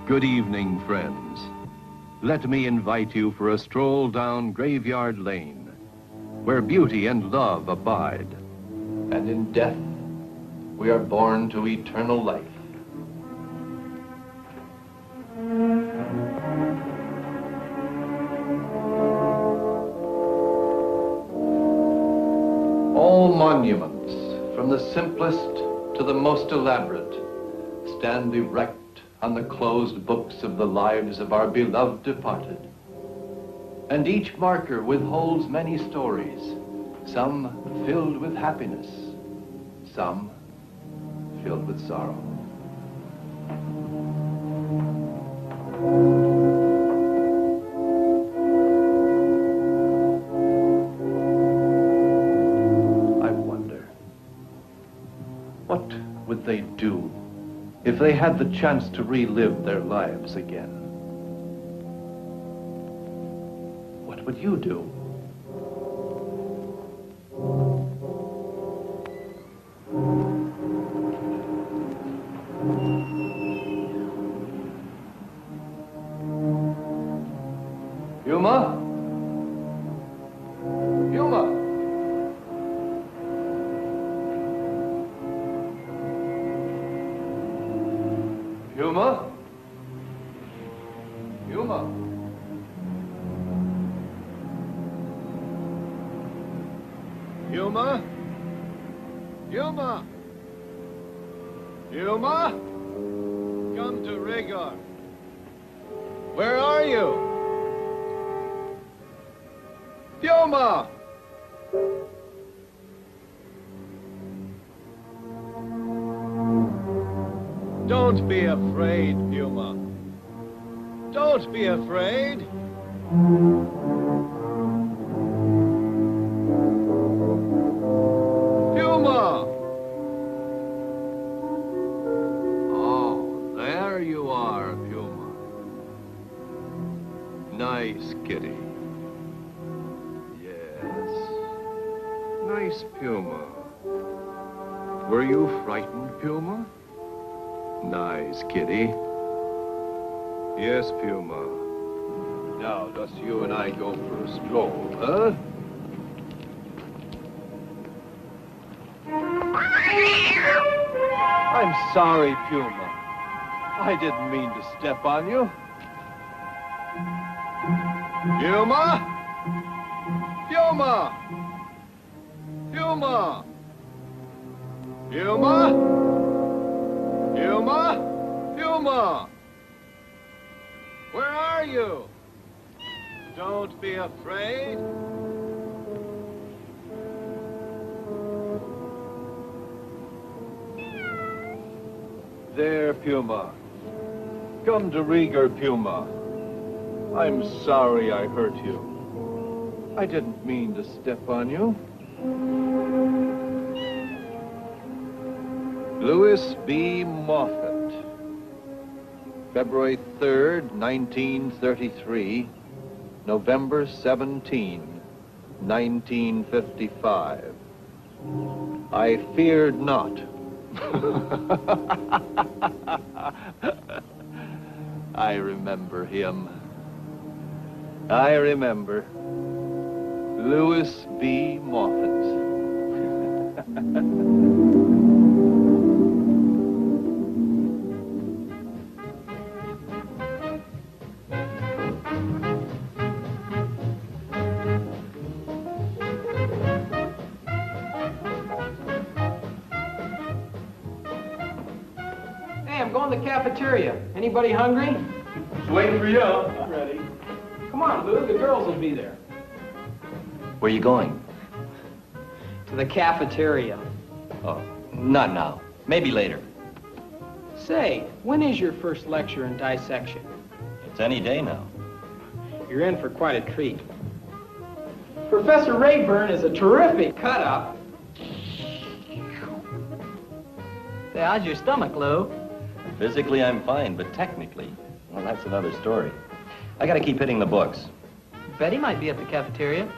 Good evening, friends. Let me invite you for a stroll down Graveyard Lane, where beauty and love abide. And in death, we are born to eternal life. All monuments, from the simplest to the most elaborate, stand erect on the closed books of the lives of our beloved departed. And each marker withholds many stories, some filled with happiness, some filled with sorrow. I wonder, what would they do if they had the chance to relive their lives again? What would you do? Yuma? Yuma? Yuma? Yuma? Yuma? Yuma? Yuma? Come to Rigor. Where are you? Yuma! Don't be afraid, Puma. Don't be afraid. Puma! Oh, there you are, Puma. Nice kitty. Yes. Nice, Puma. Were you frightened, Puma? Nice, kitty. Yes, Puma. Now, just you and I go for a stroll, huh? I'm sorry, Puma. I didn't mean to step on you. Puma? Puma! Puma! Puma? Puma? Puma! Where are you? Don't be afraid. There, Puma. Come to Rigor, Puma. I'm sorry I hurt you. I didn't mean to step on you. Lewis B. Moffitt, February 3rd, 1933, November 17, 1955. I feared not. I remember him. I remember. Lewis B. Moffitt. Going to the cafeteria. Anybody hungry? Just waiting for you. I'm ready. Come on, Lou. The girls will be there. Where are you going? To the cafeteria. Oh, not now. Maybe later. Say, when is your first lecture in dissection? It's any day now. You're in for quite a treat. Professor Rayburn is a terrific cut-up. Say, how's your stomach, Lou? Physically, I'm fine, but technically, well, that's another story. I gotta keep hitting the books. Betty might be at the cafeteria.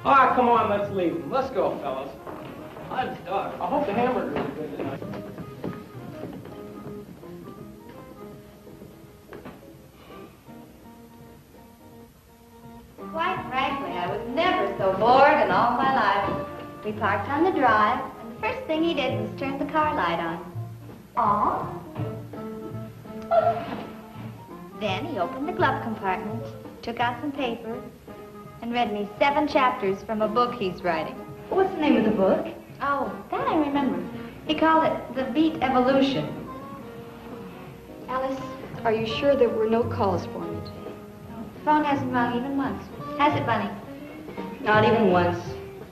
Ah, come on, let's leave them. Let's go, fellas. I'm stuck. I hope the hamburgers are good tonight. We parked on the drive, and the first thing he did was turn the car light on. Aw. Then he opened the glove compartment, took out some paper, and read me 7 chapters from a book he's writing. What's the name of the book? Oh, that I remember. He called it The Beat Evolution. Alice, are you sure there were no calls for me today? The phone hasn't rung even once. Has it, Bunny? Not even once.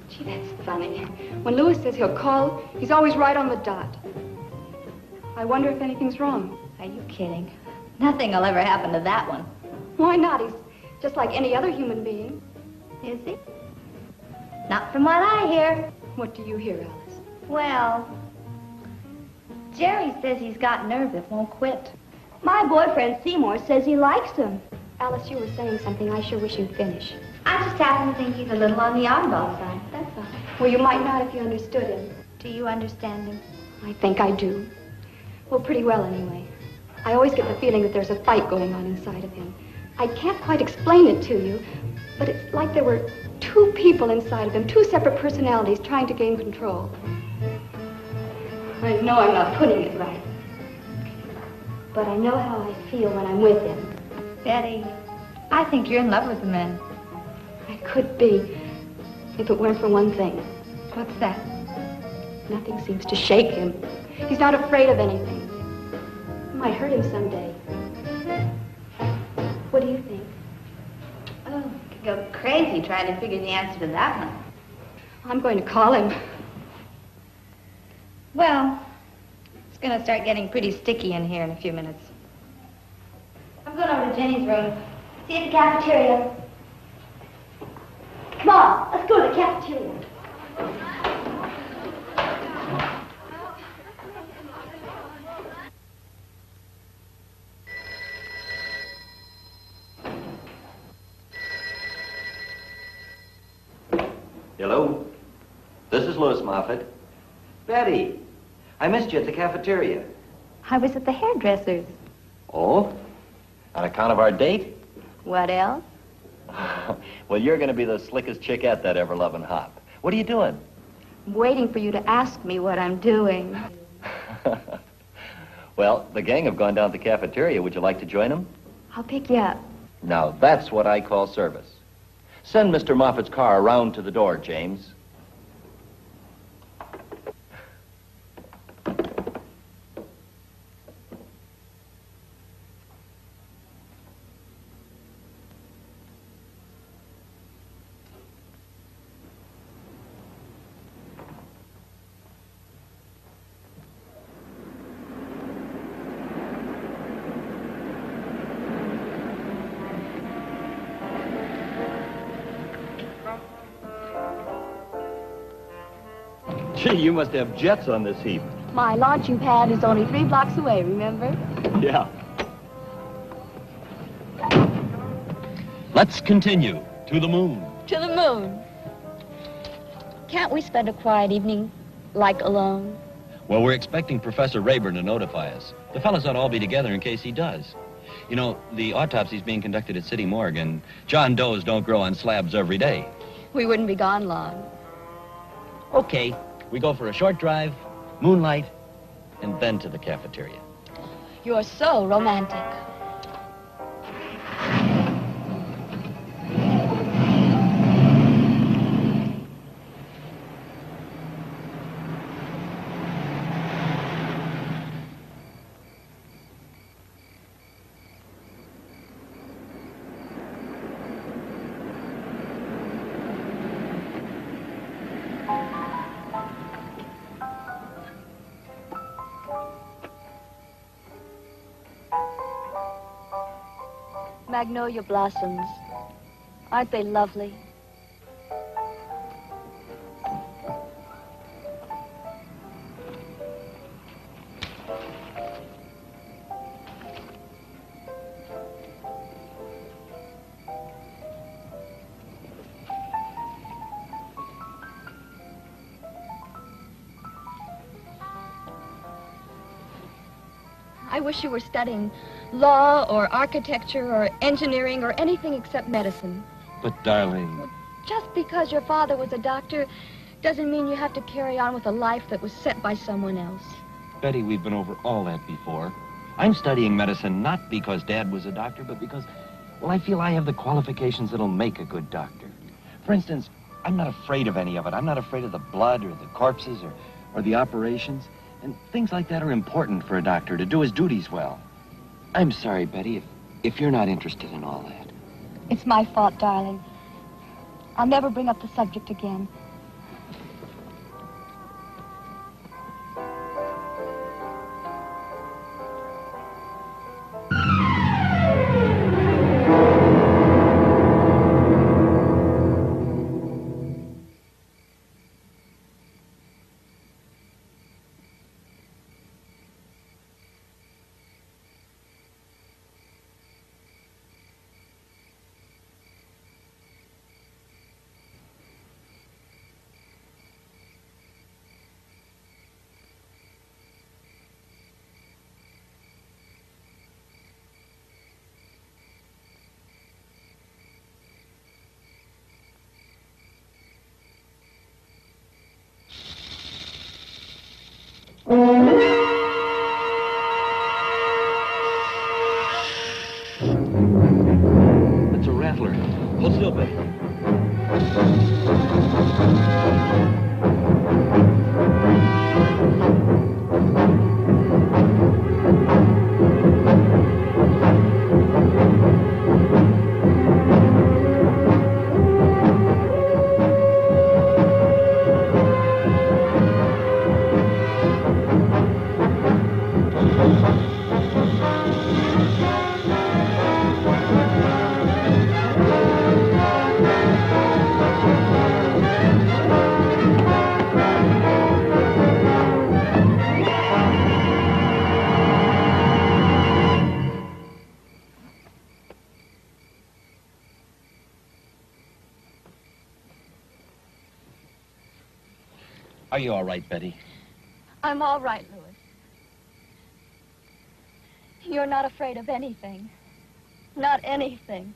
Gee, that's funny. When Lewis says he'll call, he's always right on the dot. I wonder if anything's wrong. Are you kidding? Nothing will ever happen to that one. Why not? He's just like any other human being. Is he? Not from what I hear. What do you hear, Alice? Well, Jerry says he's got nerve that won't quit. My boyfriend Seymour says he likes him. Alice, you were saying something. I sure wish you'd finish. I just happen to think he's a little on the oddball side, that's all. Well, you might not if you understood him. Do you understand him? I think I do. Well, pretty well, anyway. I always get the feeling that there's a fight going on inside of him. I can't quite explain it to you, but it's like there were 2 people inside of him, 2 separate personalities trying to gain control. I know I'm not putting it right, but I know how I feel when I'm with him. Betty, I think you're in love with the man. I could be, if it weren't for one thing. What's that? Nothing seems to shake him. He's not afraid of anything. It might hurt him someday. What do you think? Oh, you could go crazy trying to figure the answer to that one. I'm going to call him. Well, it's going to start getting pretty sticky in here in a few minutes. I'm going over to Jenny's room. See you at the cafeteria. Come on, let's go to the cafeteria. Hello? This is Lewis Moffitt. Betty, I missed you at the cafeteria. I was at the hairdresser's. Oh? On account of our date? What else? Well, you're going to be the slickest chick at that ever-loving hop. What are you doing? I'm waiting for you to ask me what I'm doing. Well, the gang have gone down to the cafeteria. Would you like to join them? I'll pick you up. Now, that's what I call service. Send Mr. Moffitt's car around to the door, James. Gee, you must have jets on this heap. My launching pad is only 3 blocks away, remember? Yeah. Let's continue. To the moon. To the moon. Can't we spend a quiet evening, like alone? Well, we're expecting Professor Rayburn to notify us. The fellas ought to all be together in case he does. You know, the autopsy's being conducted at City Morgue, and John Does don't grow on slabs every day. We wouldn't be gone long. Okay, we go for a short drive, moonlight, and then to the cafeteria. You're so romantic. Magnolia blossoms. Aren't they lovely? I wish you were studying law or architecture or engineering or anything except medicine. But, darling... Just because your father was a doctor doesn't mean you have to carry on with a life that was set by someone else. Betty, we've been over all that before. I'm studying medicine not because Dad was a doctor, but because, well, I feel I have the qualifications that'll make a good doctor. For instance, I'm not afraid of any of it. I'm not afraid of the blood or the corpses or the operations. And things like that are important for a doctor to do his duties well. I'm sorry, Betty, if you're not interested in all that. It's my fault, darling. I'll never bring up the subject again. That's a rattler. Hold still, Betty. Are you all right, Betty? I'm all right, Lewis. You're not afraid of anything. Not anything.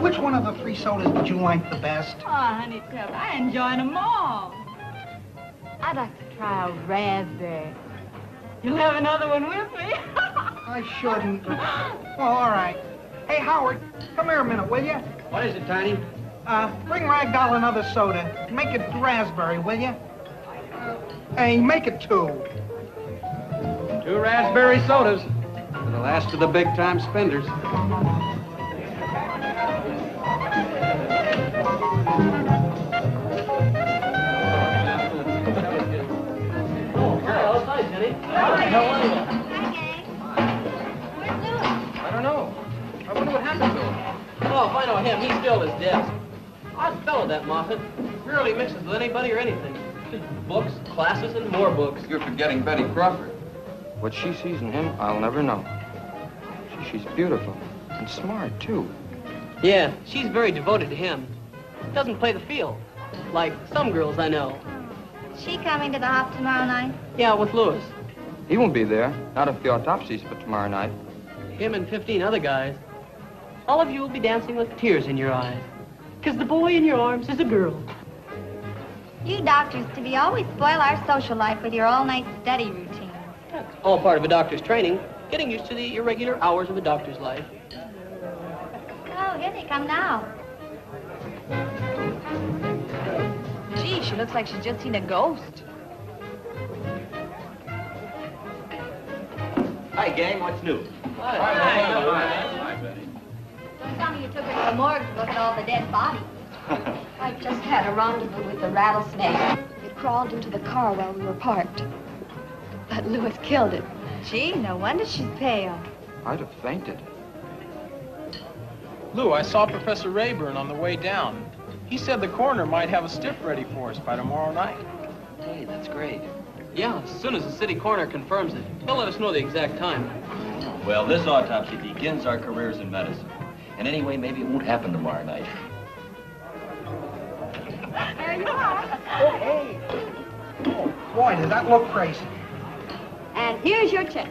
Which one of the three sodas did you like the best? Oh, honey, Pep, I enjoyed them all. I'd like to try a raspberry. You'll have another one with me? I shouldn't. Oh, all right. Hey, Howard, come here a minute, will you? What is it, Tiny? Bring Ragdoll another soda. Make it raspberry, will you? Hey, make it 2. 2 raspberry sodas for the last of the big-time spenders. I don't know. I wonder what happened to him. Oh, if I know him, he's still at his desk. Odd fellow, that Moffitt. Rarely mixes with anybody or anything. Just books, classes, and more books. You're forgetting Betty Crawford. What she sees in him, I'll never know. She's beautiful and smart, too. Yeah, she's very devoted to him. Doesn't play the field, like some girls I know. Is she coming to the hop tomorrow night? Yeah, with Lewis. He won't be there, not if the autopsy's for tomorrow night. Him and 15 other guys. All of you will be dancing with tears in your eyes. Because the boy in your arms is a girl. You doctors to be always spoil our social life with your all-night study routine. That's all part of a doctor's training, getting used to the irregular hours of a doctor's life. Oh, here they come now. Gee, she looks like she's just seen a ghost. Hi, gang. What's new? Hi, Betty. Don't tell me you took her to the morgue to look at all the dead bodies. I just had a rendezvous with the rattlesnake. It crawled into the car while we were parked. But Lewis killed it. Gee, no wonder she's pale. I'd have fainted. Lou, I saw Professor Rayburn on the way down. He said the coroner might have a stiff ready for us by tomorrow night. Hey, that's great. Yeah, as soon as the city coroner confirms it, he'll let us know the exact time. Well, this autopsy begins our careers in medicine. And anyway, maybe it won't happen tomorrow night. There you are. Oh, hey. Oh, boy, does that look crazy. And here's your check.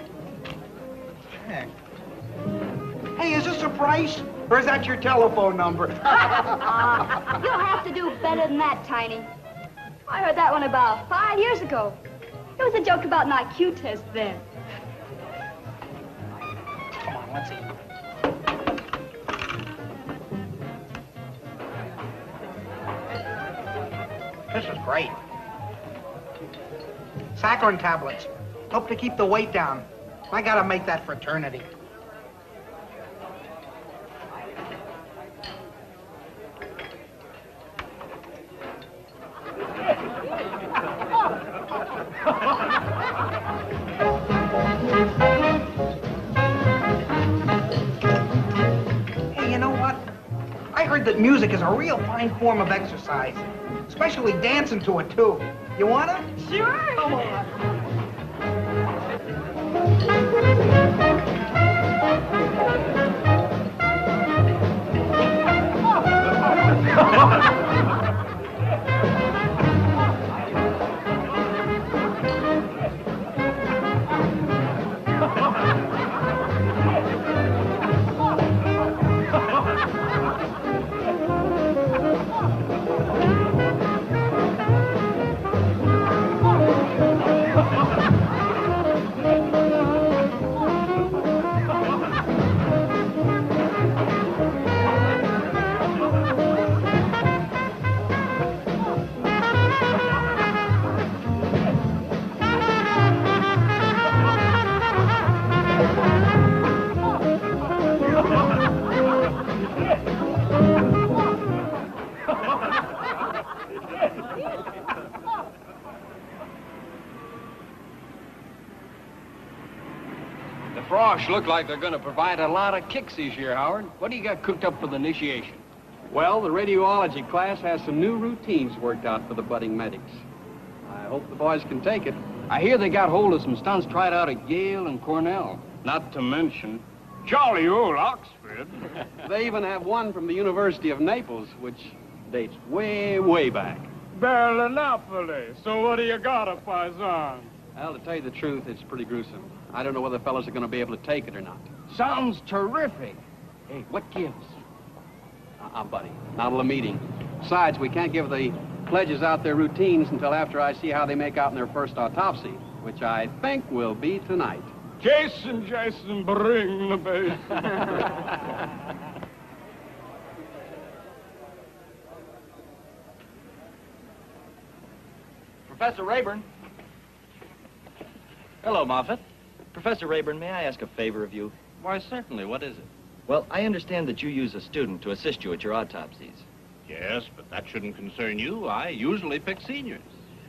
Heck. Hey, is this a price? Or is that your telephone number? You'll have to do better than that, Tiny. I heard that one about 5 years ago. It was a joke about an IQ test then. Come on, let's see. This is great. Saccharin tablets. Help to keep the weight down. I gotta make that fraternity. Hey, you know what? I heard that music is a real fine form of exercise, especially dancing to it, too. You wanna? Sure. Come on. Frosh look like they're going to provide a lot of kicks this year, Howard. What do you got cooked up for the initiation? Well, the radiology class has some new routines worked out for the budding medics. I hope the boys can take it. I hear they got hold of some stunts tried out at Yale and Cornell. Not to mention jolly old Oxford. They even have one from the University of Naples, which dates way, way back. Berlinopoli. So what do you got, a paisan? Well, to tell you the truth, it's pretty gruesome. I don't know whether fellas are going to be able to take it or not. Sounds terrific. Hey, what gives? Buddy, not a meeting. Besides, we can't give the pledges out their routines until after I see how they make out in their first autopsy, which I think will be tonight. Jason, bring the bass. Professor Rayburn. Hello, Moffitt. Professor Rayburn, may I ask a favor of you? Why, certainly. What is it? Well, I understand that you use a student to assist you at your autopsies. Yes, but that shouldn't concern you. I usually pick seniors.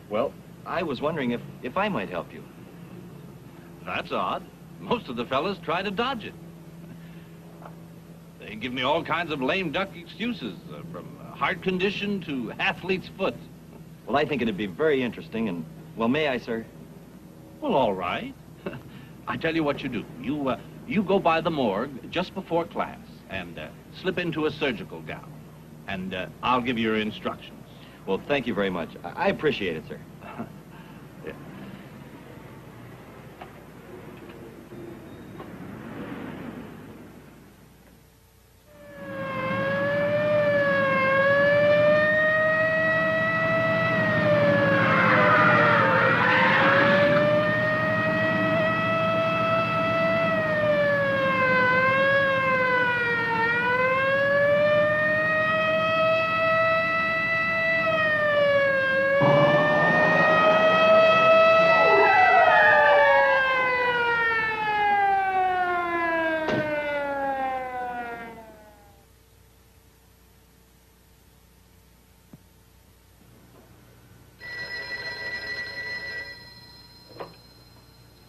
Well, I was wondering if I might help you. That's odd. Most of the fellas try to dodge it. They give me all kinds of lame duck excuses, from heart condition to athlete's foot. Well, I think it'd be very interesting, and, well, may I, sir? Well, all right. I tell you what you do. You go by the morgue just before class and slip into a surgical gown. And I'll give you your instructions. Well, thank you very much. I appreciate it, sir. Yeah.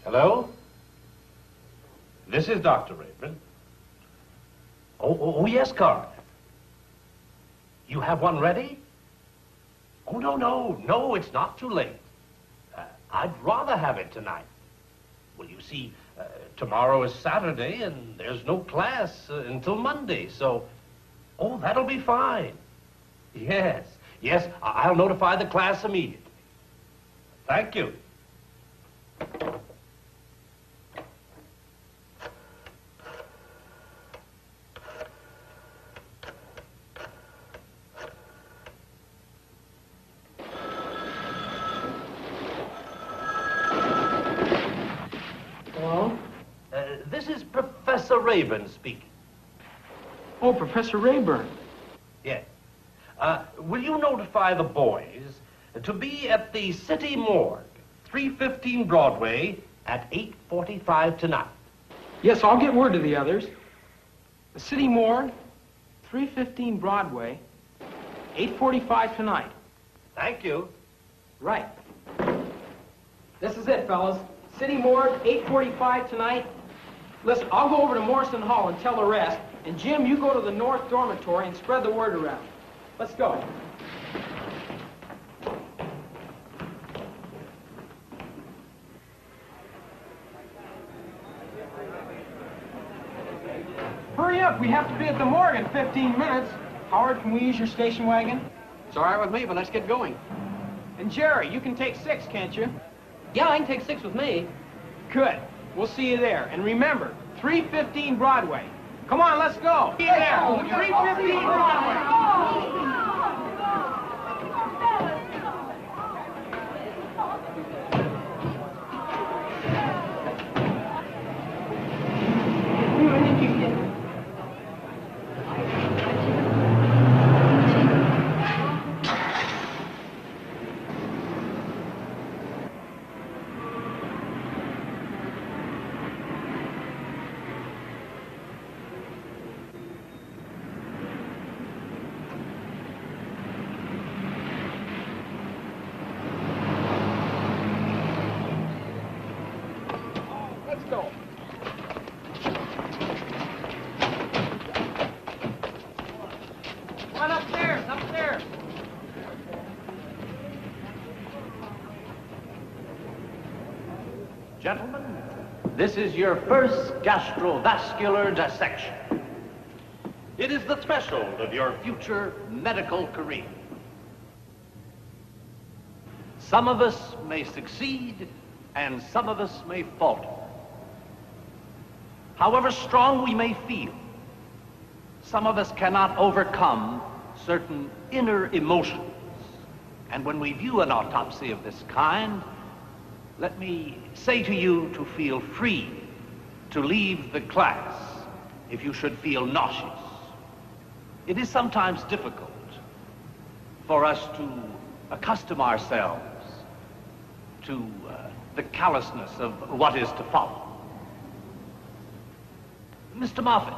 Hello? This is Dr. Raven. Oh, yes, Carl. You have one ready? Oh, no, it's not too late. I'd rather have it tonight. Well, you see, tomorrow is Saturday, and there's no class until Monday, so... Oh, that'll be fine. Yes, I'll notify the class immediately. Thank you. Hello? This is Professor Rayburn speaking. Oh, Professor Rayburn. Yes. Will you notify the boys to be at the City Morgue, 315 Broadway, at 8:45 tonight? Yes, I'll get word to the others. The City Morgue, 315 Broadway, 8:45 tonight. Thank you. Right. This is it, fellas. City Morgue, 8:45 tonight. Listen, I'll go over to Morrison Hall and tell the rest. And Jim, you go to the North Dormitory and spread the word around. Let's go. Hurry up, we have to be at the morgue in 15 minutes. Howard, can we use your station wagon? It's all right with me, but let's get going. And Jerry, you can take 6, can't you? Yeah, I can take 6 with me. Good. We'll see you there. And remember, 315 Broadway. Come on, let's go. See you there. 315 Broadway. Gentlemen, this is your first gastrovascular dissection. It is the threshold of your future medical career. Some of us may succeed, and some of us may falter. However strong we may feel, some of us cannot overcome certain inner emotions. And when we view an autopsy of this kind, let me say to you to feel free to leave the class if you should feel nauseous. It is sometimes difficult for us to accustom ourselves to the callousness of what is to follow. Mr. Moffitt,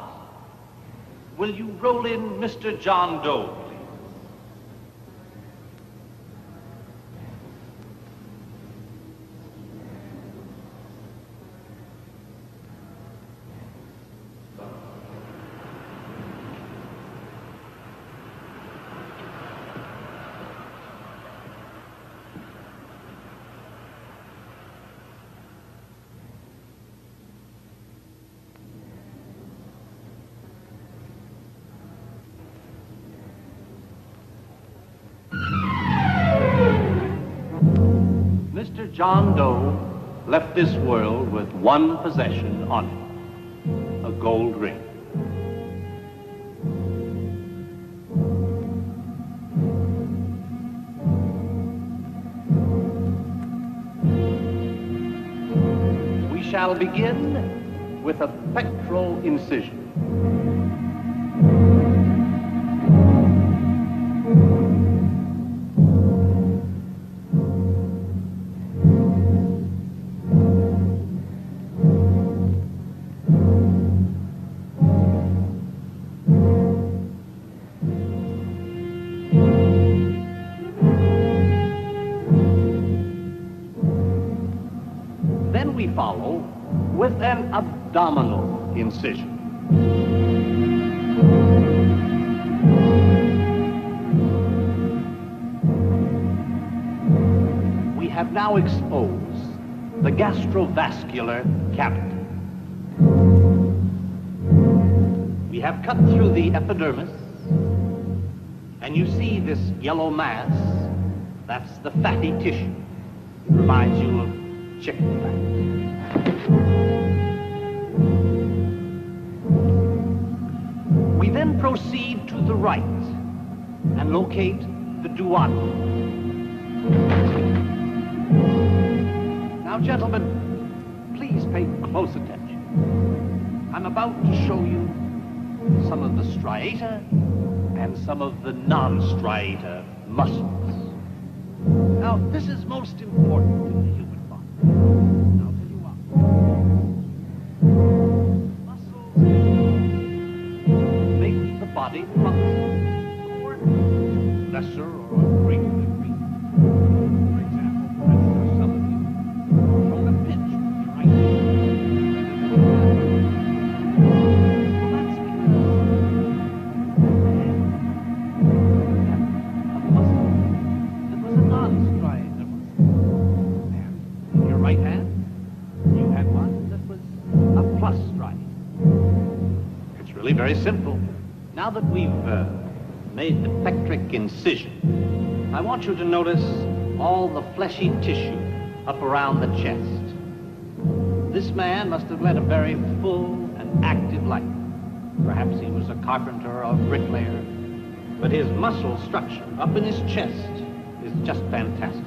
will you roll in Mr. John Doe, please? Mr. John Doe left this world with one possession on him, a gold ring. We shall begin with a pectoral incision. we follow with an abdominal incision. We have now exposed the gastrovascular cavity. We have cut through the epidermis, and you see this yellow mass. That's the fatty tissue. It reminds you of chicken fat. We then proceed to the right and locate the duodenum. Now, gentlemen, please pay close attention. I'm about to show you some of the striata and some of the non-striata muscles. Now, this is most important in the human body. I'll tell you what. Muscles make the body function more lesser or greater degree. For example, I'm sure some of you have shown a pinch with your right hand. Very simple. Now that we've made the pectoric incision, I want you to notice all the fleshy tissue up around the chest. This man must have led a very full and active life. Perhaps he was a carpenter or a bricklayer, but his muscle structure up in his chest is just fantastic.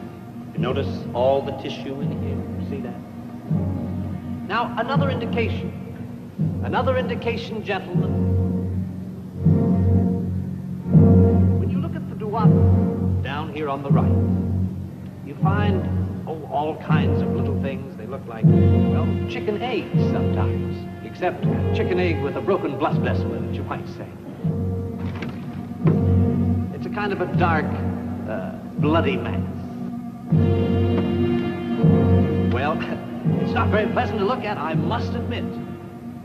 You notice all the tissue in here, see that? Now, another indication, gentlemen. When you look at the duodenum down here on the right, you find, all kinds of little things. They look like, well, chicken eggs sometimes, except chicken egg with a broken blood vessel in it, you might say. It's a kind of a dark, bloody mass. Well, it's not very pleasant to look at, I must admit.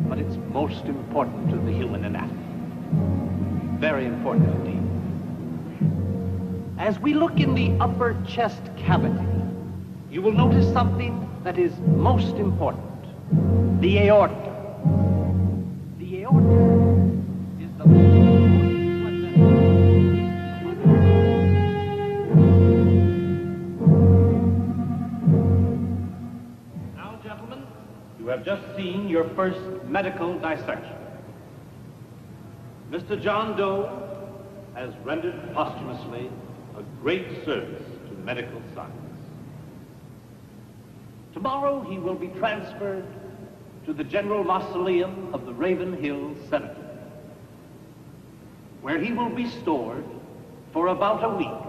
But it's most important to the human anatomy. Very important indeed. As we look in the upper chest cavity, you will notice something that is most important. The aorta. The aorta is the most important blood vessel. Now, gentlemen, you have just seen your first medical dissection. Mr. John Doe has rendered posthumously a great service to medical science. Tomorrow he will be transferred to the General Mausoleum of the Raven Hill Cemetery, where he will be stored for about a week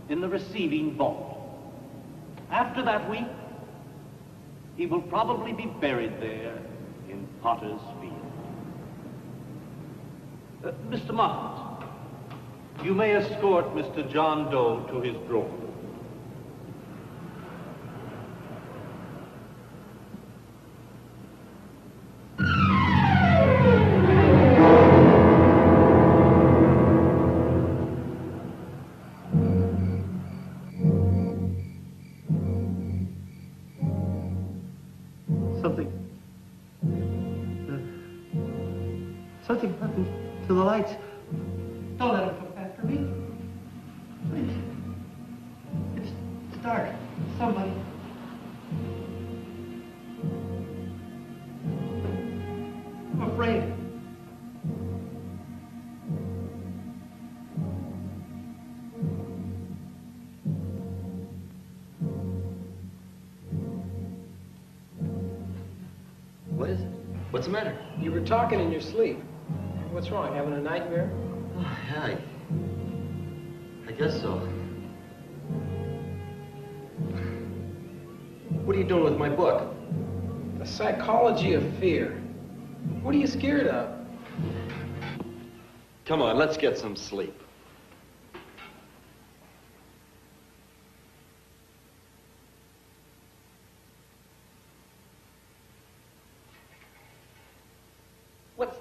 in the receiving vault. After that week, he will probably be buried there in Potter's Field. Mr. Moffitt, you may escort Mr. John Doe to his drawing room. Something happened to the lights. Don't let them come after me. Please. It's dark. Somebody. I'm afraid. What is it? What's the matter? You were talking in your sleep. What's wrong? Having a nightmare? Oh, yeah, I guess so. What are you doing with my book? The Psychology of Fear. What are you scared of? Come on, let's get some sleep.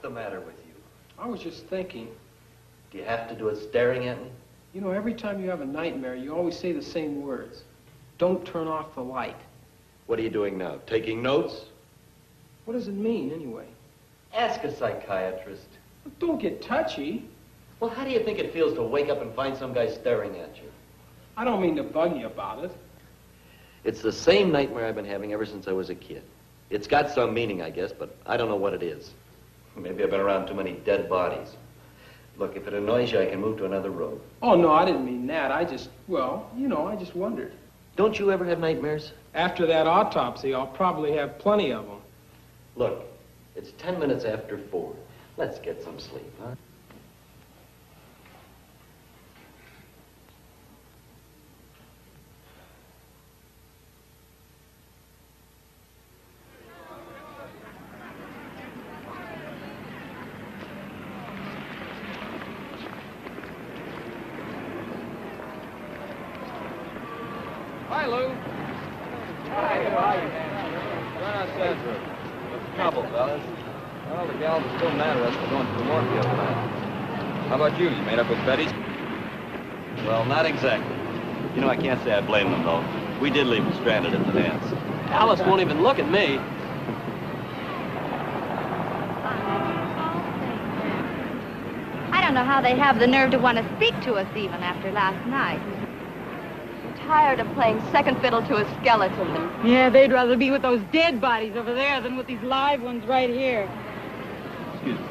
the matter with you? I was just thinking. Do you have to do it staring at me? You know, every time you have a nightmare, you always say the same words. Don't turn off the light. What are you doing now? Taking notes? What does it mean, anyway? Ask a psychiatrist. Don't get touchy. Well, how do you think it feels to wake up and find some guy staring at you? I don't mean to bug you about it. It's the same nightmare I've been having ever since I was a kid. It's got some meaning, I guess, but I don't know what it is. Maybe I've been around too many dead bodies. Look, if it annoys you, I can move to another room. Oh, no, I didn't mean that. I just wondered. Don't you ever have nightmares? After that autopsy, I'll probably have plenty of them. Look, it's 10 minutes after 4. Let's get some sleep, huh? Hi, Lou. Hi, how are you, man? Right outside, sir. What's the trouble, fellas? Well, the gals are still mad at us for going to the Moorfield tonight. How about you? You made up with Betty? Well, not exactly. You know, I can't say I blame them, though. We did leave them stranded at the dance. Alice won't even look at me. I don't know how they have the nerve to want to speak to us even after last night. Tired of playing second fiddle to a skeleton. Yeah, they'd rather be with those dead bodies over there than with these live ones right here. Excuse me.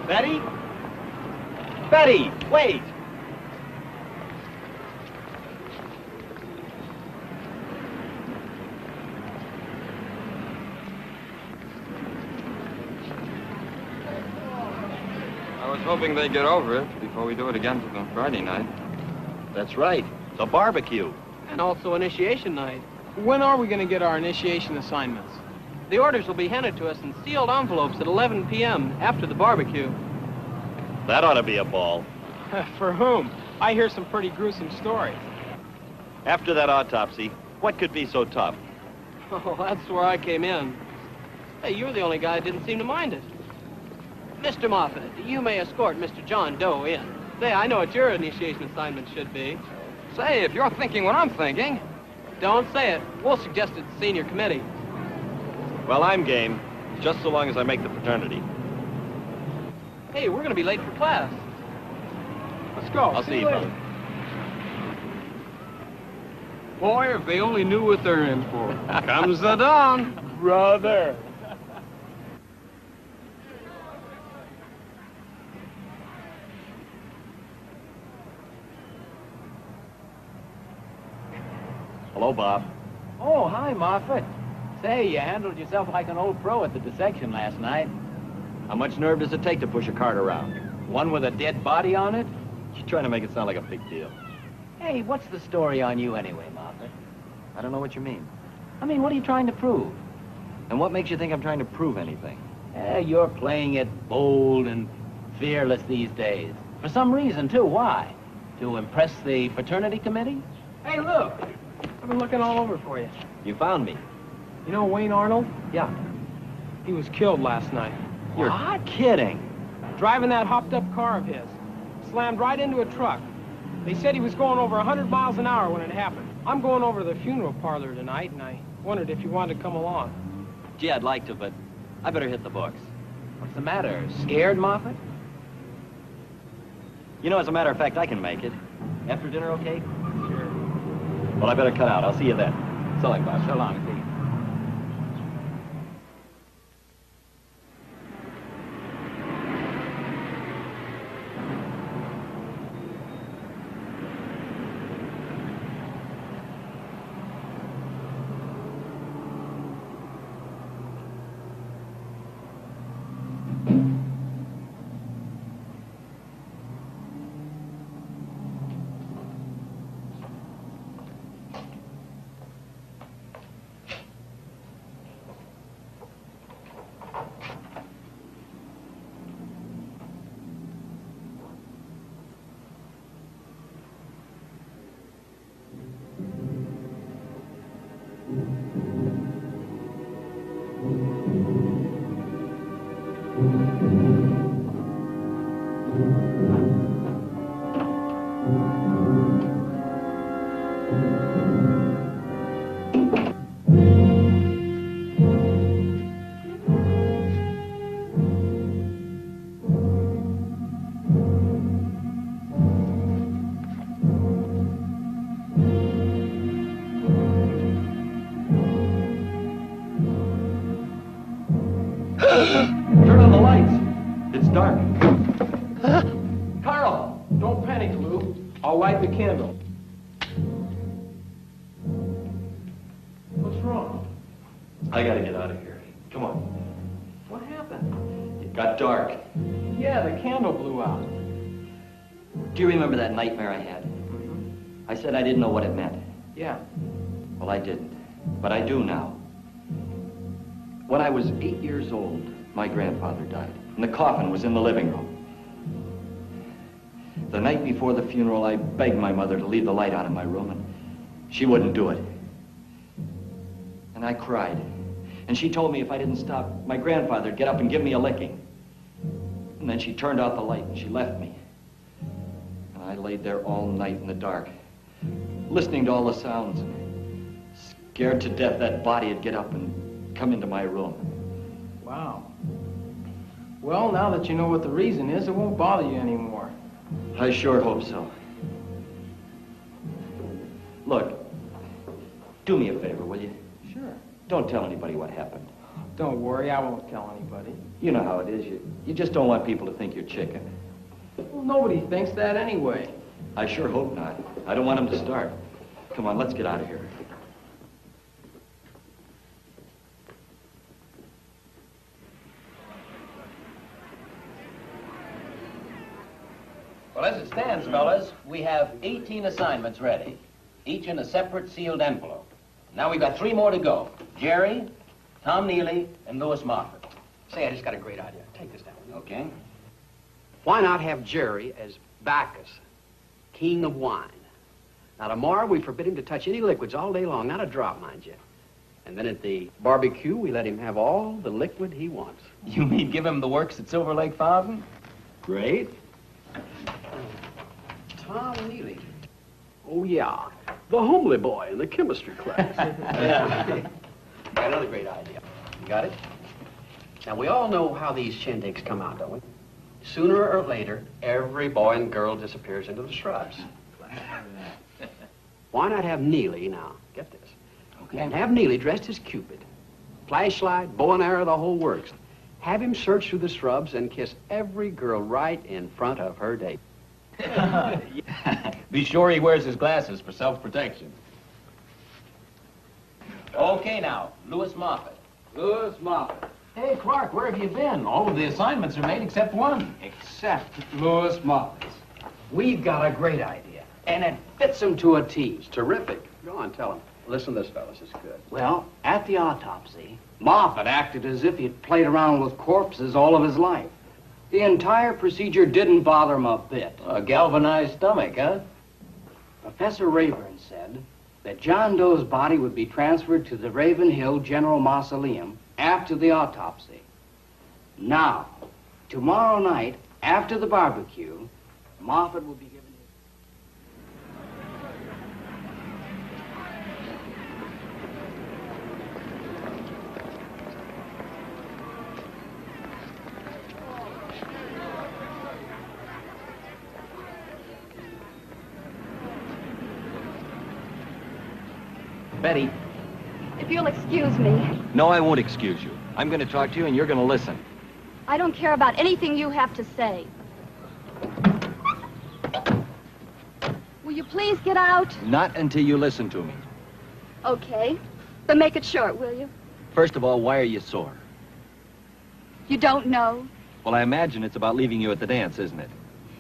Betty? Betty, wait! I was hoping they'd get over it before we do it again for the Friday night. That's right. The barbecue. And also initiation night. When are we going to get our initiation assignments? The orders will be handed to us in sealed envelopes at 11 p.m. after the barbecue. That ought to be a ball. For whom? I hear some pretty gruesome stories. After that autopsy, what could be so tough? Oh, that's where I came in. Hey, you're the only guy that didn't seem to mind it. Mr. Moffitt, you may escort Mr. John Doe in. Say, I know what your initiation assignment should be. Say, if you're thinking what I'm thinking... Don't say it. We'll suggest it to senior committee. Well, I'm game, just so long as I make the fraternity. Hey, we're going to be late for class. Let's go. I'll see you, brother. Boy, if they only knew what they're in for. Comes the dawn, brother. Hello, Bob. Oh, hi, Moffitt. Say, you handled yourself like an old pro at the dissection last night. How much nerve does it take to push a cart around? One with a dead body on it? You're trying to make it sound like a big deal. Hey, what's the story on you anyway, Moffitt? I don't know what you mean. I mean, what are you trying to prove? And what makes you think I'm trying to prove anything? You're playing it bold and fearless these days. For some reason, too. Why? To impress the fraternity committee? Hey, look. I've been looking all over for you. You found me. You know Wayne Arnold? Yeah. He was killed last night. You're kidding. Driving that hopped-up car of his. Slammed right into a truck. They said he was going over 100 miles an hour when it happened. I'm going over to the funeral parlor tonight, and I wondered if you wanted to come along. Gee, I'd like to, but I better hit the books. What's the matter? Scared, Moffitt? You know, as a matter of fact, I can make it. After dinner, okay? Sure. Well, I better cut out. I'll see you then. So long, Bob. So long, see you. Turn on the lights. It's dark. Carl, don't panic, Lou. I'll light the candle. What's wrong? I gotta get out of here. Come on. What happened? It got dark. Yeah, the candle blew out. Do you remember that nightmare I had? I said I didn't know what it meant. Yeah. Well, I didn't. But I do now. When I was 8 years old, my grandfather died, and the coffin was in the living room. The night before the funeral, I begged my mother to leave the light on in my room, and she wouldn't do it. And I cried. And she told me if I didn't stop, my grandfather'd get up and give me a licking. And then she turned out the light and she left me. And I laid there all night in the dark, listening to all the sounds, scared to death that body'd get up and come into my room. Wow. Well, now that you know what the reason is, it won't bother you anymore. I sure hope so. Look, do me a favor, will you? Sure. Don't tell anybody what happened. Don't worry, I won't tell anybody. You know how it is. You just don't want people to think you're chicken. Well, nobody thinks that anyway. I sure hope not. I don't want them to start. Come on, let's get out of here. Well, as it stands, fellas, we have 18 assignments ready, each in a separate sealed envelope. Now we've got 3 more to go. Jerry, Tom Neely, and Lewis Moffitt. Say, I just got a great idea. Take this down. Okay. Why not have Jerry as Bacchus, king of wine? Now, tomorrow we forbid him to touch any liquids all day long, not a drop, mind you. And then at the barbecue, we let him have all the liquid he wants. You mean give him the works at Silver Lake Fountain? Great. Tom Neely. Oh, yeah. The homely boy in the chemistry class. Yeah. Got another great idea. You got it? Now, we all know how these shindigs come out, don't we? Sooner or later, every boy and girl disappears into the shrubs. Why not have Neely now? Get this. Okay. And have Neely dressed as Cupid. Flashlight, bow and arrow, the whole works. Have him search through the shrubs and kiss every girl right in front of her date. Be sure he wears his glasses for self-protection. Okay, now, Lewis Moffitt. Lewis Moffitt. Hey, Clark, where have you been? All of the assignments are made except one. Except Lewis Moffitt. We've got a great idea, and it fits him to a T. It's terrific. Go on, tell him. Listen to this, fellas. It's good. Well, at the autopsy, Moffitt acted as if he'd played around with corpses all of his life. The entire procedure didn't bother him a bit. A galvanized stomach, huh? Professor Rayburn said that John Doe's body would be transferred to the Raven Hill General Mausoleum after the autopsy. Now, tomorrow night, after the barbecue, Moffitt will be given... Betty. If you'll excuse me, No, I won't excuse you. I'm going to talk to you, and you're going to listen. I don't care about anything you have to say. Will you please get out? Not until you listen to me. Okay. But make it short, will you? First of all, why are you sore? You don't know. Well, I imagine it's about leaving you at the dance, isn't it?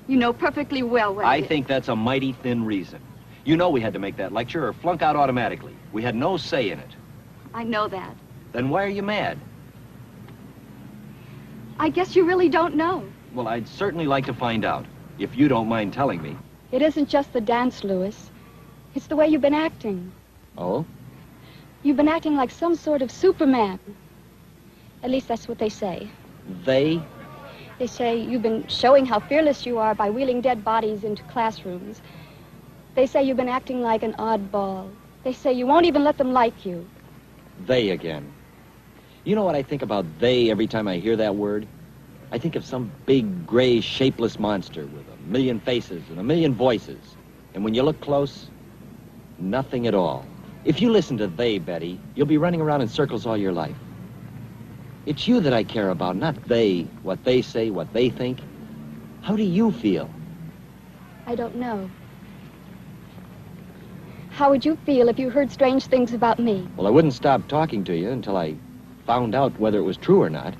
You know perfectly well what I it is. think that's a mighty thin reason. You know we had to make that lecture or flunk out automatically. We had no say in it. I know that. Then why are you mad? I guess you really don't know. Well, I'd certainly like to find out, if you don't mind telling me. It isn't just the dance, Lewis. It's the way you've been acting. Oh? You've been acting like some sort of Superman. At least that's what they say. They? They say you've been showing how fearless you are by wheeling dead bodies into classrooms. They say you've been acting like an oddball. They say you won't even let them like you. They again. You know what I think about they every time I hear that word? I think of some big, gray, shapeless monster with a million faces and a million voices. And when you look close, nothing at all. If you listen to they, Betty, you'll be running around in circles all your life. It's you that I care about, not they, what they say, what they think. How do you feel? I don't know. How would you feel if you heard strange things about me? Well, I wouldn't stop talking to you until I found out whether it was true or not.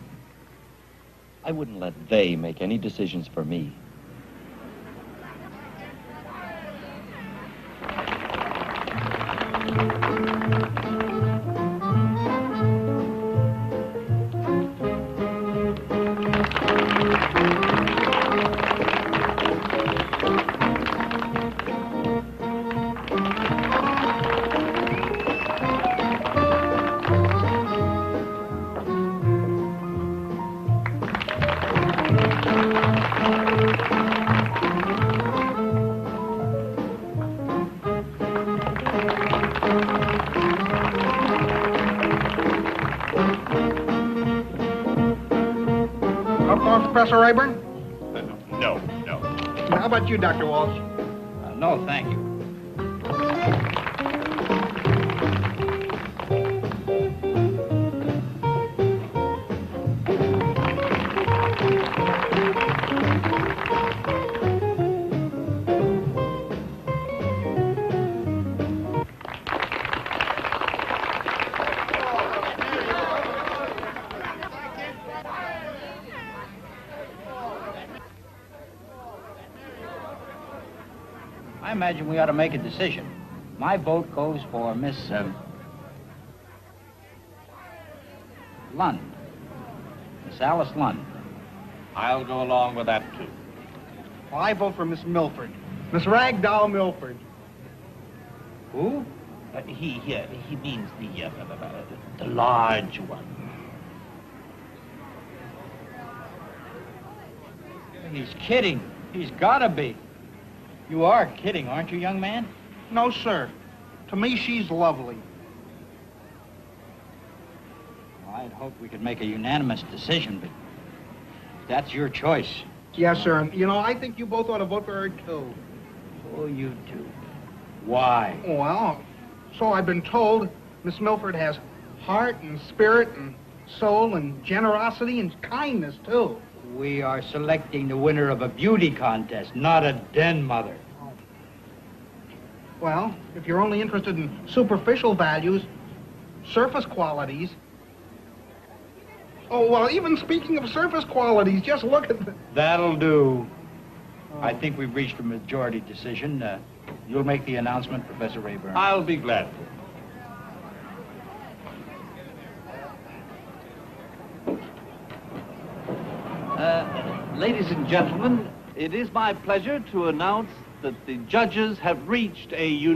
I wouldn't let they make any decisions for me. Professor Rayburn? No. How about you, Dr. Walsh? No, thank you. I imagine we ought to make a decision. My vote goes for Miss, Lund. Miss Alice Lund. I'll go along with that, too. Well, I vote for Miss Milford. Miss Ragdoll Milford. Who? He means the large one. He's kidding. He's gotta be. You are kidding, aren't you, young man? No, sir. To me, she's lovely. Well, I'd hoped we could make a unanimous decision, but that's your choice. Yes, sir. And, you know, I think you both ought to vote for her, too. Oh, you do. Why? Well, so I've been told. Miss Milford has heart and spirit and soul and generosity and kindness, too. We are selecting the winner of a beauty contest, not a den mother. Well, if you're only interested in superficial values, surface qualities... Oh, well, even speaking of surface qualities, just look at the... That'll do. I think we've reached a majority decision. You'll make the announcement, Professor Rayburn. I'll be glad to. Ladies and gentlemen, it is my pleasure to announce that the judges have reached a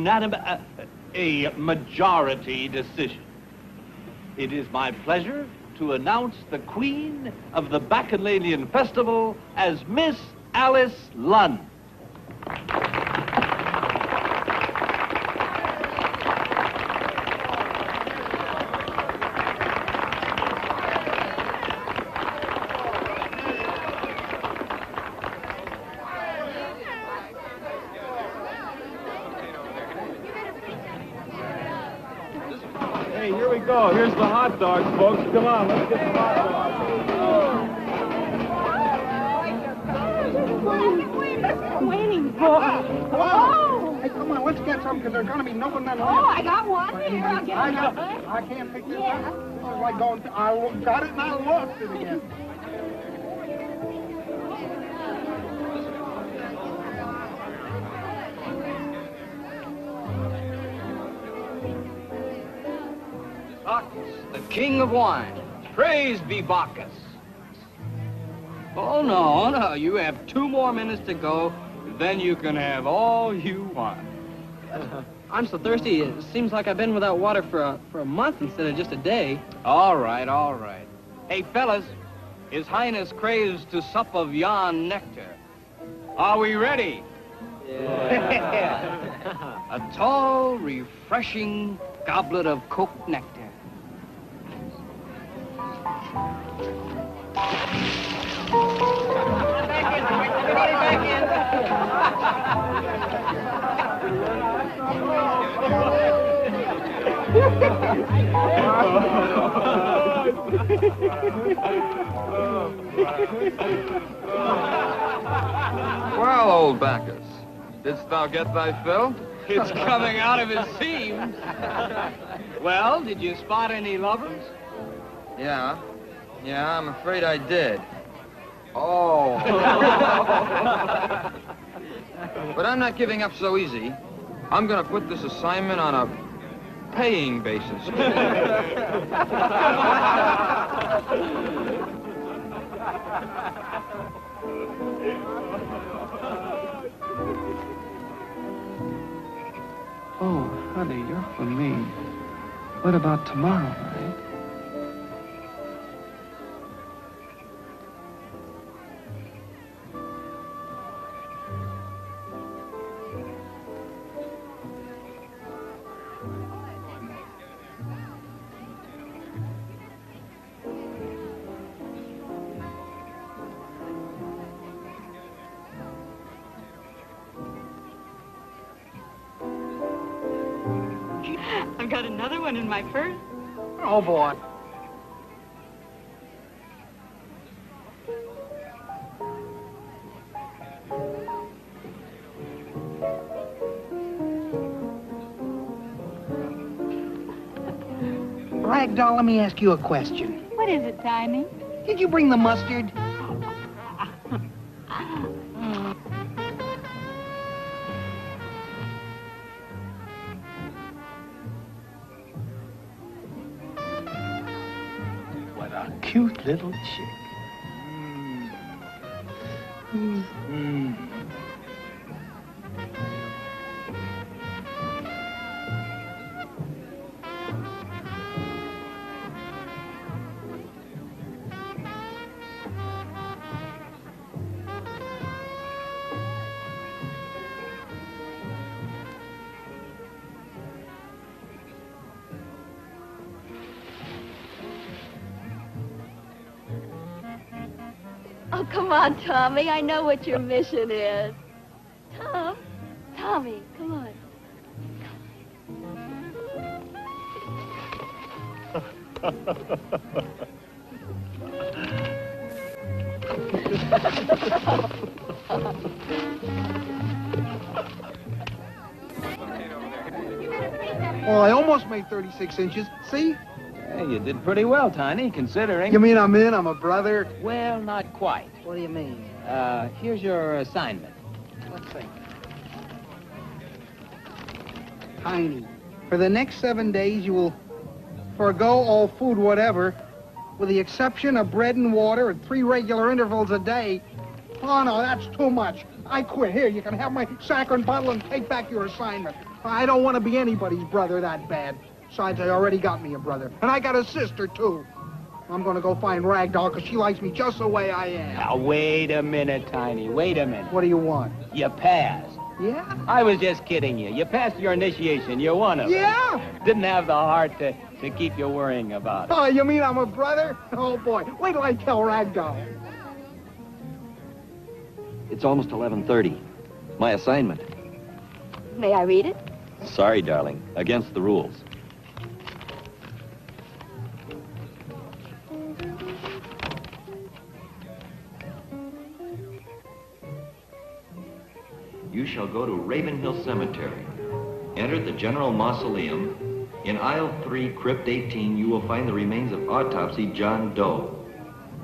majority decision. It is my pleasure to announce the Queen of the Bacchanalian Festival as Miss Alice Lund. Hey, here we go. Here's the hot dogs, folks. Come on, let's get the hot dogs. Waiting for. Oh! Hey, come on, let's get some, because there's going to be nothing left. Oh, I got one. Here, I'll get I can't pick this up. It's like going, I got it and I lost it again. Bacchus, the king of wine. Praise be Bacchus. Oh, no. You have 2 more minutes to go. Then you can have all you want. I'm so thirsty, it seems like I've been without water for a month instead of just a day. All right. Hey, fellas, His Highness craves to sup of yon nectar. Are we ready? Yeah. A tall, refreshing goblet of coke nectar. Well, old Bacchus, didst thou get thy fill? It's coming out of his seams. Well, did you spot any lovers? Yeah, I'm afraid I did. Oh. But I'm not giving up so easy. I'm gonna put this assignment on a paying basis. Oh, honey, you're for me. What about tomorrow, right? I've got another one in my purse. Oh, boy. Ragdoll, let me ask you a question. What is it, Tiny? Did you bring the mustard? What a cute little chick. Oh, come on, Tommy. I know what your mission is. Tommy, come on. Well, I almost made 36 inches. See? Hey, you did pretty well, Tiny, considering. You mean I'm in? I'm a brother? Well, not quite. What do you mean? Here's your assignment. Let's see. Tiny. For the next 7 days, you will forego all food whatever, with the exception of bread and water at 3 regular intervals a day. Oh, no, that's too much. I quit. Here, you can have my saccharine bottle and take back your assignment. I don't want to be anybody's brother that bad. Besides, I already got me a brother. And I got a sister, too. I'm going to go find Ragdoll, because she likes me just the way I am. Now, wait a minute, Tiny. Wait a minute. What do you want? You passed. Yeah? I was just kidding you. You passed your initiation. You're one of them. Yeah? Didn't have the heart to keep you worrying about it. Oh, you mean I'm a brother? Oh, boy. Wait till I tell Ragdoll. It's almost 11:30. My assignment. May I read it? Sorry, darling. Against the rules. You shall go to Ravenhill Cemetery. Enter the General Mausoleum. In aisle 3, crypt 18, you will find the remains of autopsy John Doe.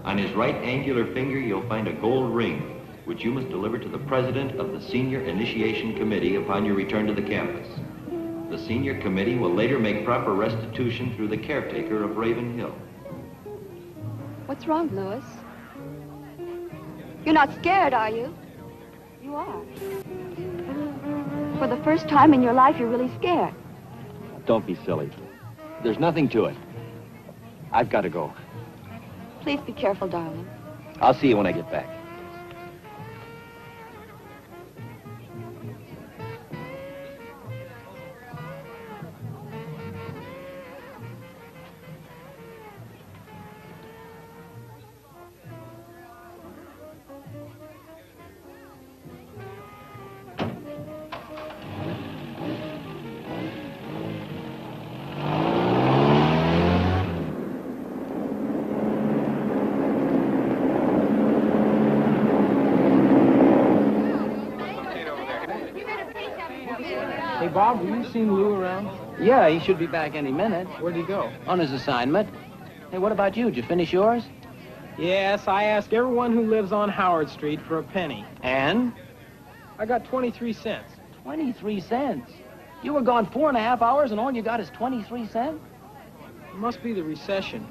On his right angular finger, you'll find a gold ring, which you must deliver to the president of the Senior Initiation Committee upon your return to the campus. The Senior Committee will later make proper restitution through the caretaker of Ravenhill. What's wrong, Lewis? You're not scared, are you? You are. For the first time in your life, you're really scared. Don't be silly. There's nothing to it. I've got to go. Please be careful, darling. I'll see you when I get back. Hey, Bob, have you seen Lou around? Yeah, he should be back any minute. Where'd he go? On his assignment. Hey, what about you? Did you finish yours? Yes, I asked everyone who lives on Howard Street for a penny. And? I got 23 cents. 23 cents? You were gone 4.5 hours and all you got is 23 cents? It must be the recession.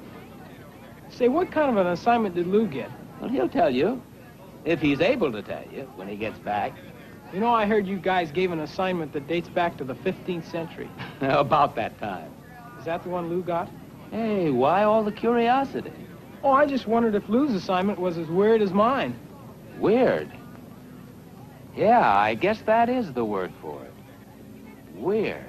Say, what kind of an assignment did Lou get? Well, he'll tell you. If he's able to tell you when he gets back. You know, I heard you guys gave an assignment that dates back to the 15th century. About that time. Is that the one Lou got? Hey, why all the curiosity? Oh, I just wondered if Lou's assignment was as weird as mine. Weird? Yeah, I guess that is the word for it. Weird.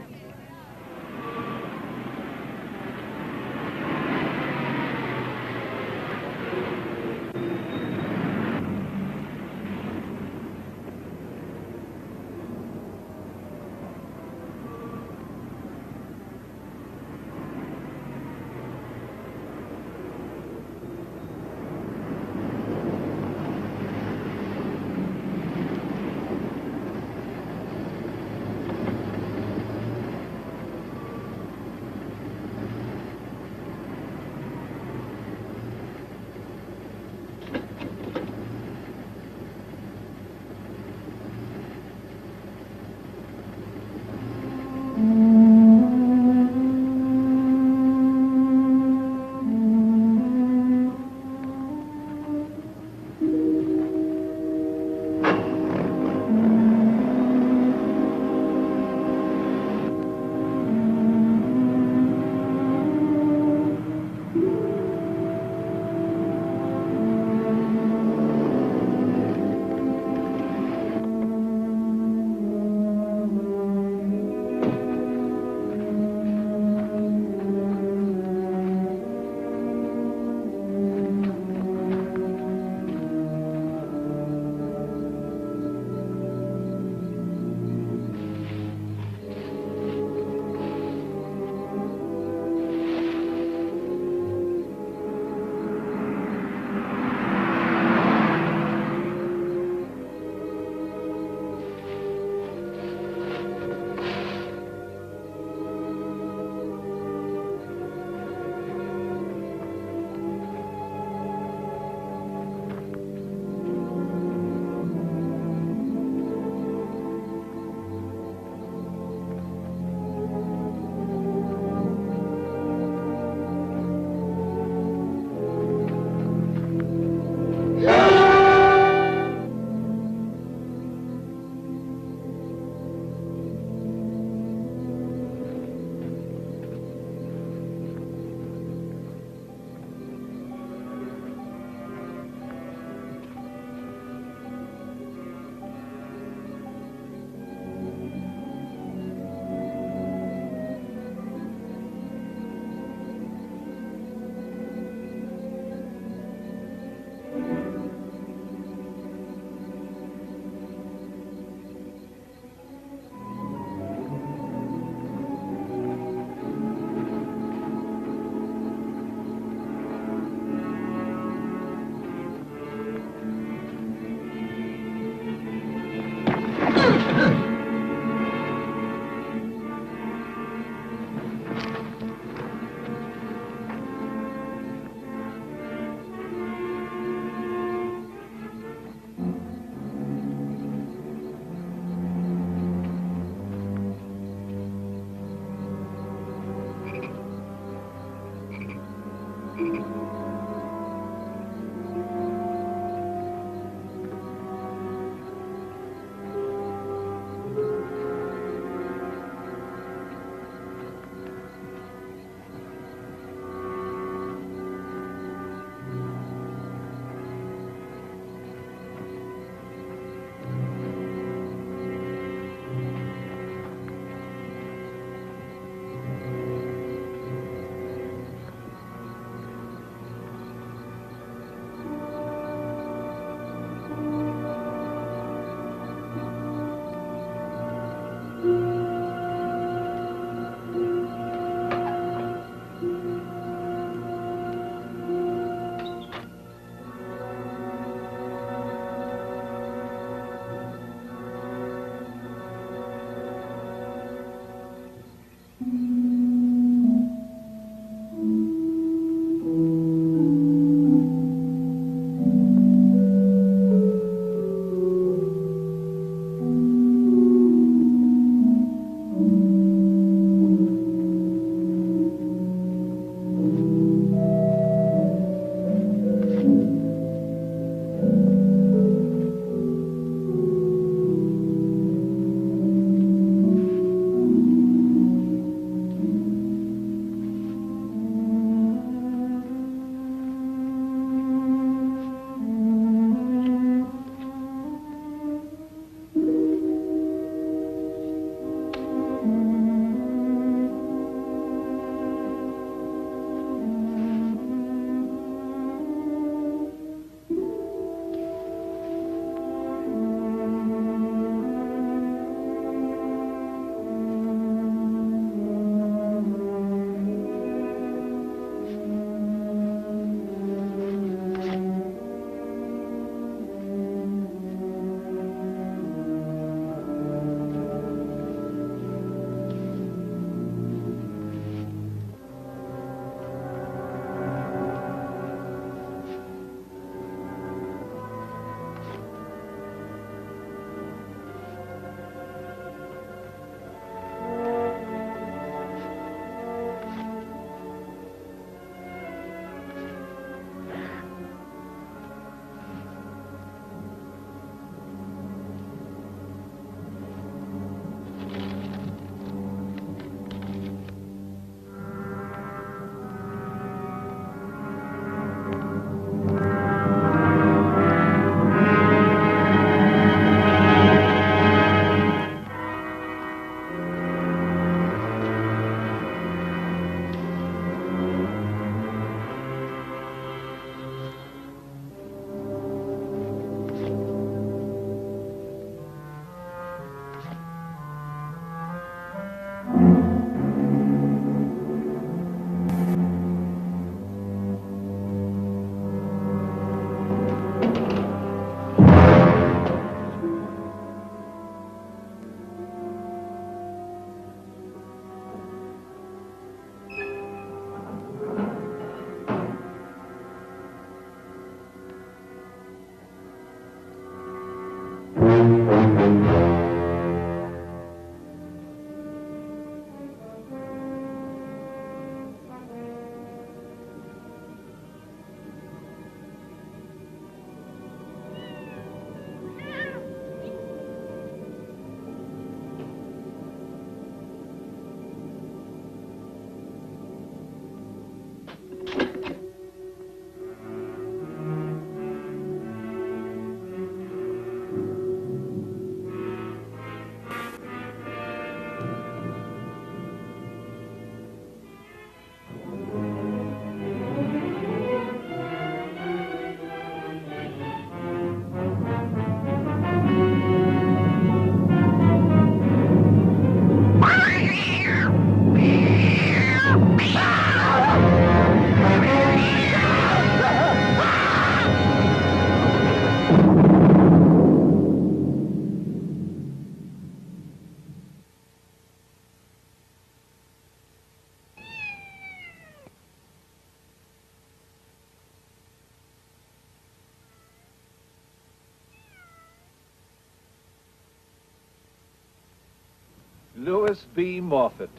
Lewis B. Moffitt,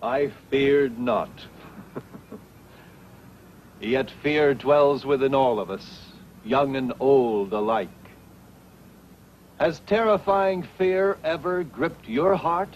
I feared not. Yet fear dwells within all of us, young and old alike. Has terrifying fear ever gripped your heart?